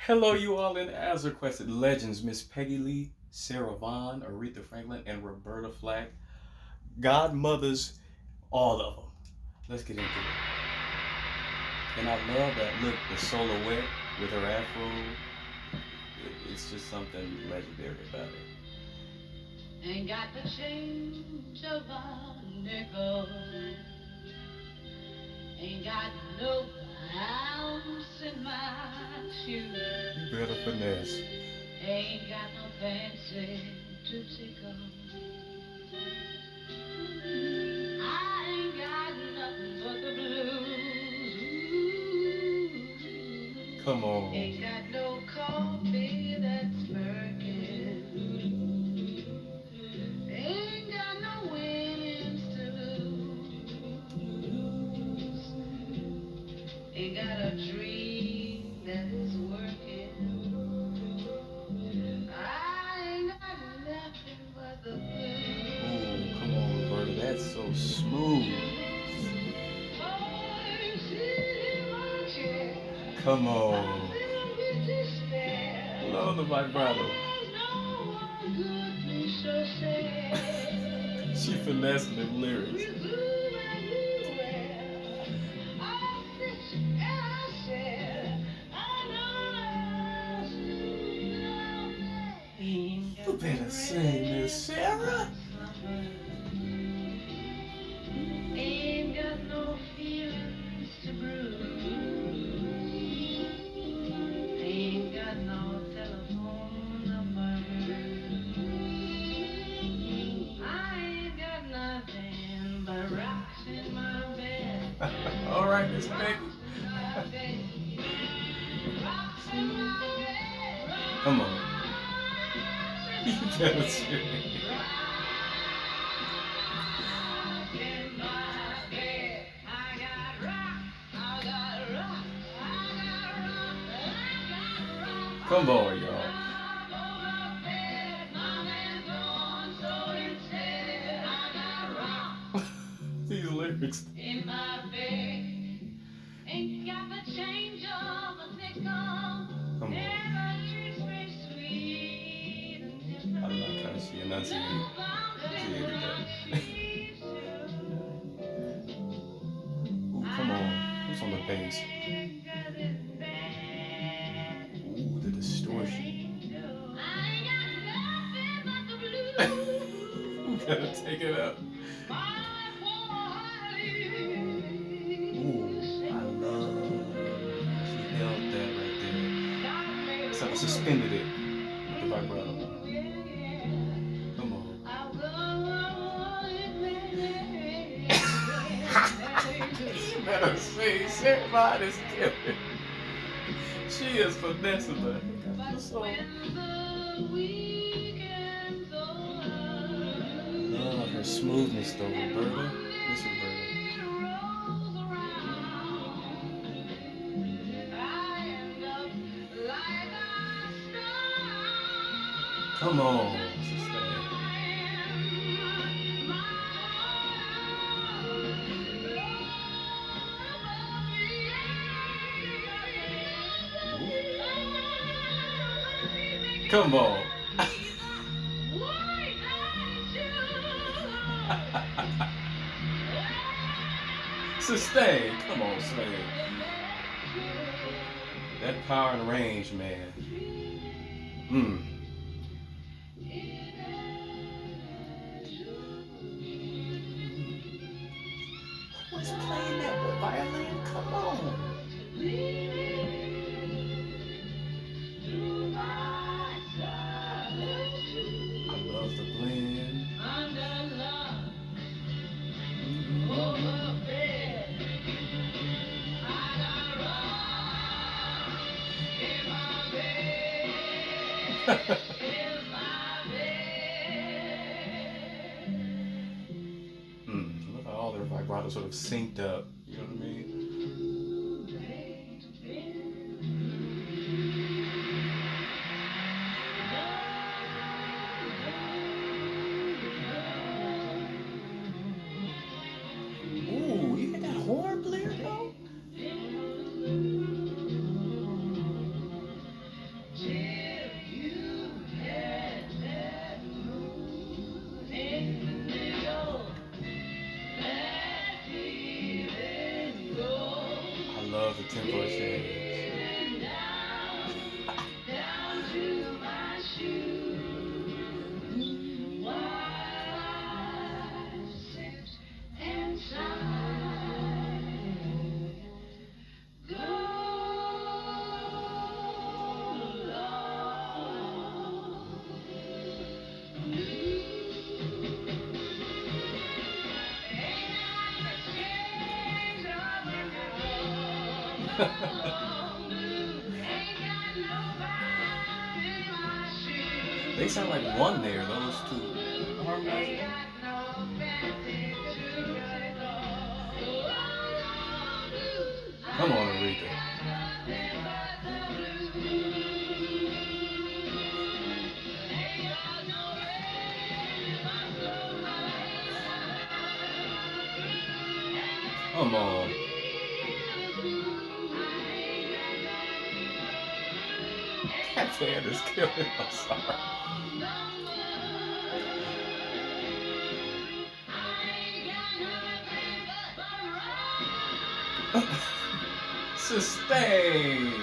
Hello, you all in as requested legends, Miss Peggy Lee, Sarah Vaughan, Aretha Franklin, and Roberta Flack. Godmothers, all of them. Let's get into it. And I love that look, the silhouette with her afro. It's just something legendary about it. Ain't got the change of a nickel. Ain't got no ounce in my shoe. You better finesse. Ain't got no fancy to tickle. I ain't got nothing but the blues. Come on. Ain't got no coffee that's smirking. Ain't got no winnings to lose. Ain't got a dream that is working. I ain't got nothing but the blues. Ooh, come on, Roberta. That's so smooth. Come on. Love the vibrato. She finessing them lyrics. You better sing, Miss Sarah. Ain't got no feelings to bruise. Ain't got no telephone number. I ain't got nothing but rocks in my bed. All right, Miss Peggy. Rocks in my bed. Come on. You better sing. Come on, y'all. These lyrics. In my bed, ain't got the change of a nickel. Come on. Never treats me sweet and I like how she enunciated that. Ooh, come on. Who's on the bass? Ooh, the distortion. You gotta take it up. Ooh, I love. She held that right there. It's like I suspended it with the vibrato. Come on. You better sing. Sarah is killing. She is finessing the heck out of the song. Love her smoothness though, Roberta. Miss Roberta. Come on, sister. Come on. Sustain. Come on, Slade. That power and range, man. Who's playing that with violin? Come on. I love the blend. Look how all their vibrato sort of synced up. You know what I mean? Ooh, you get that horn blare though? They sound like one there, those two harmonizing. Come on, Aretha. Come on. That band is killing. I'm sorry. Sustain.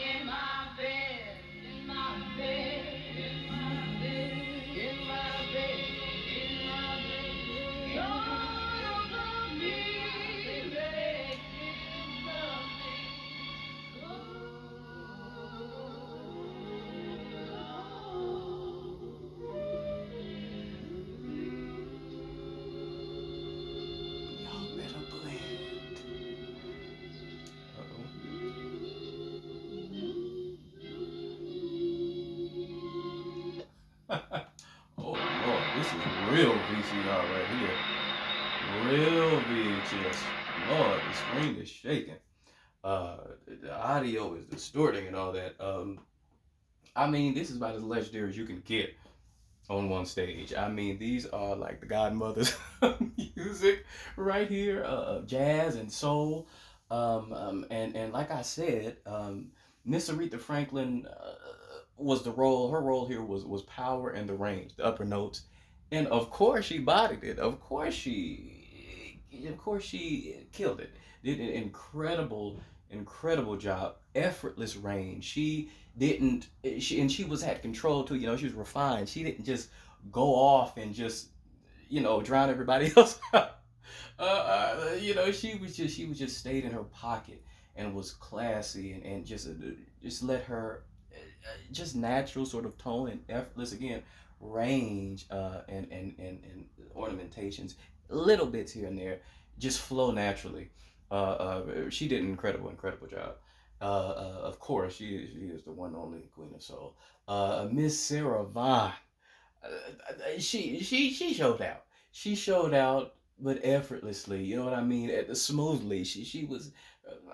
In my bed, in my bed, in my bed, in my bed, in my bed. God love me, baby, love Y'all better blend. Uh-oh. Oh Lord, this is real VCR right here. Real VHS. Lord, the screen is shaking. Uh, the audio is distorting and all that. I mean, this is about as legendary as you can get on one stage. I mean, these are like the godmothers of music right here, jazz and soul. And like I said, Miss Aretha Franklin was the role. Her role here was power and the range, the upper notes, and of course she bodied it. Of course she killed it. Did an incredible job, effortless range. She didn't she was had control too, she was refined. She didn't just go off and just drown everybody else out. She was just stayed in her pocket and was classy and just let her just natural sort of tone and effortless again range and ornamentations, little bits here and there, just flow naturally. She did an incredible job. Of course, she is the one and only Queen of Soul. Miss Sarah Vaughan, she showed out. She showed out, but effortlessly. You know what I mean? Smoothly. She was,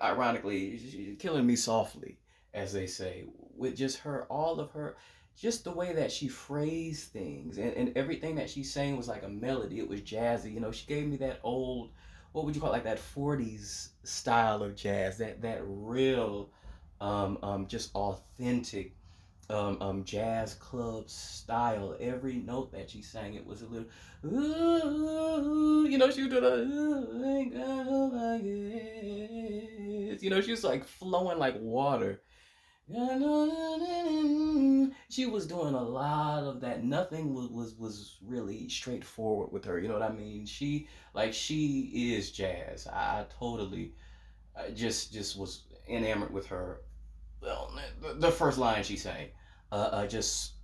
ironically, killing me softly, as they say, with just all of her, just the way that she phrased things and everything that she sang was like a melody. It was jazzy. She gave me that old, what would you call it, like that '40s style of jazz, that real, just authentic jazz club style. Every note that she sang, it was a little, ooh, she would do the, ooh, ain't got no she was like flowing like water. She was doing a lot of that. Nothing was really straightforward with her. You know what I mean? She is jazz. I totally just was enamored with her. Well, the first line she sang, just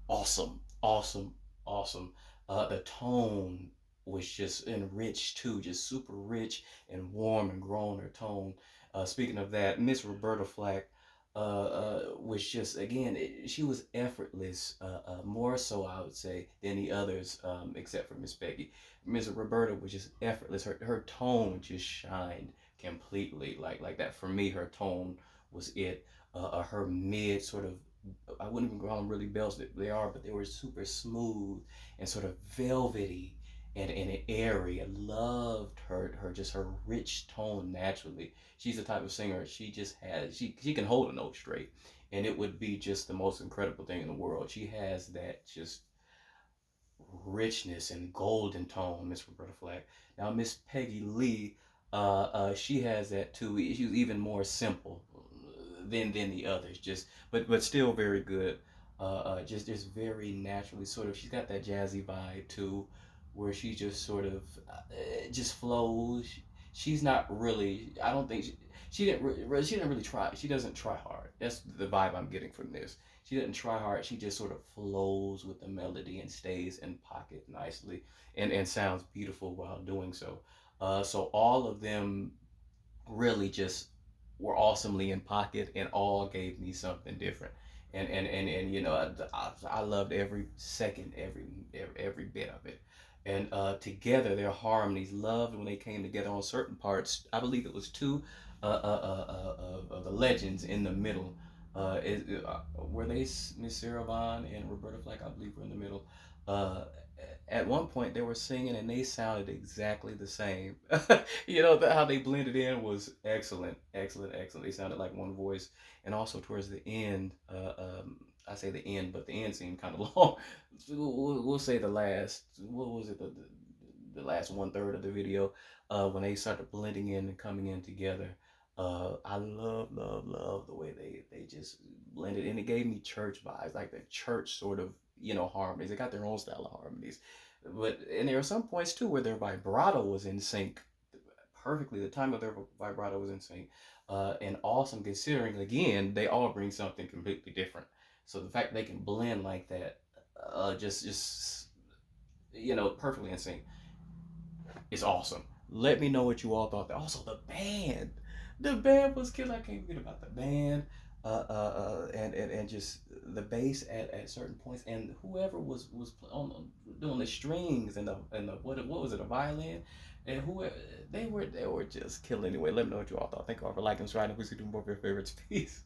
awesome, awesome, awesome. The tone was just enriched too, just super rich and warm and grown. Her tone. Speaking of that, Miss Roberta Flack was just again, she was effortless, more so I would say than the others, except for Miss Peggy. Miss Roberta was just effortless. Her tone just shined completely, like that. For me, her tone was it. Her mid sort of, I wouldn't even call them really bells. They are, but they were super smooth and sort of velvety and airy. I loved her rich tone naturally. She's the type of singer, she just has, she can hold a note straight, and it would be just the most incredible thing in the world. She has that just richness and golden tone, Miss Roberta Flack. Now Miss Peggy Lee, she has that too. She was even more simple than the others, just but still very good. Just very naturally sort of. She's got that jazzy vibe too, where she just sort of just flows. She's not really. I don't think she didn't really try. She doesn't try hard. That's the vibe I'm getting from this. She didn't try hard. She just sort of flows with the melody and stays in pocket nicely and sounds beautiful while doing so. So all of them really just were awesomely in pocket and all gave me something different. And you know, I loved every second, every bit of it. And together, their harmonies, loved when they came together on certain parts. I believe it was two of the legends in the middle. Were they Miss Sarah Vaughan and Roberta Flack? I believe were in the middle. Uh, at one point, they were singing and they sounded exactly the same. You know, how they blended in was excellent, excellent, excellent. They sounded like one voice. And also towards the end, I say the end, but the end seemed kind of long. We'll say the last, what was it, the last one third of the video, when they started blending in and coming in together. I love the way they just blended, and it gave me church vibes, like the church sort of, you know, harmonies. They got their own style of harmonies, but and there were some points too where their vibrato was in sync perfectly. The time of their vibrato was in sync, and awesome considering again they all bring something completely different. So the fact they can blend like that, just you know, perfectly in sync, is awesome. Let me know what you all thought. Also, the band was killer. I can't forget about the band, and just the bass at certain points, and whoever was on doing the strings and the what was it, a violin, and whoever they were just killing anyway. Let me know what you all thought. Thank you all for liking, subscribing. Please do more of your favorites. Peace.